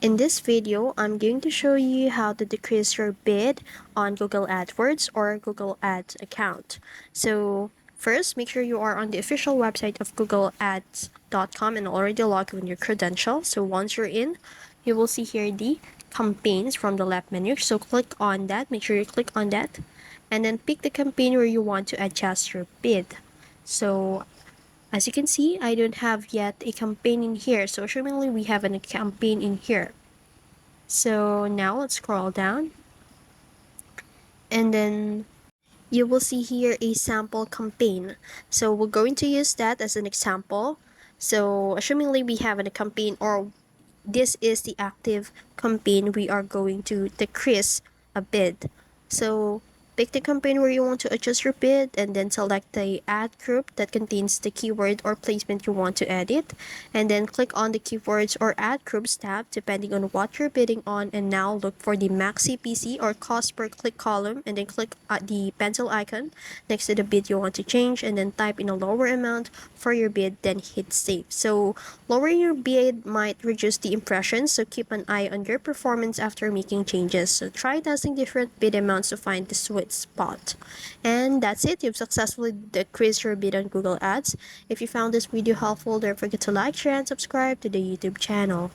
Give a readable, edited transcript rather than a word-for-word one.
In this video, I'm going to show you how to decrease your bid on Google AdWords or Google Ads account. So first, make sure you are on the official website of googleads.com and already logged in your credentials. So once you're in, you will see here the campaigns from the left menu. So click on that, make sure you click on that, and then pick the campaign where you want to adjust your bid. So as you can see, I don't have yet a campaign in here. So assumingly we have a campaign in here. So now let's scroll down, and then you will see here a sample campaign. So we're going to use that as an example. So assumingly we have a campaign, or this is the active campaign, we are going to decrease a bid. So pick the campaign where you want to adjust your bid, and then select the ad group that contains the keyword or placement you want to edit, and then click on the keywords or ad groups tab depending on what you're bidding on. And now look for the max CPC or cost per click column, and then click the pencil icon next to the bid you want to change, and then type in a lower amount for your bid, then hit save. So lowering your bid might reduce the impressions, so keep an eye on your performance after making changes. So try testing different bid amounts to find the sweet spot. And that's it. You've successfully decreased your bid on Google Ads. If you found this video helpful, don't forget to like, share, and subscribe to the YouTube channel.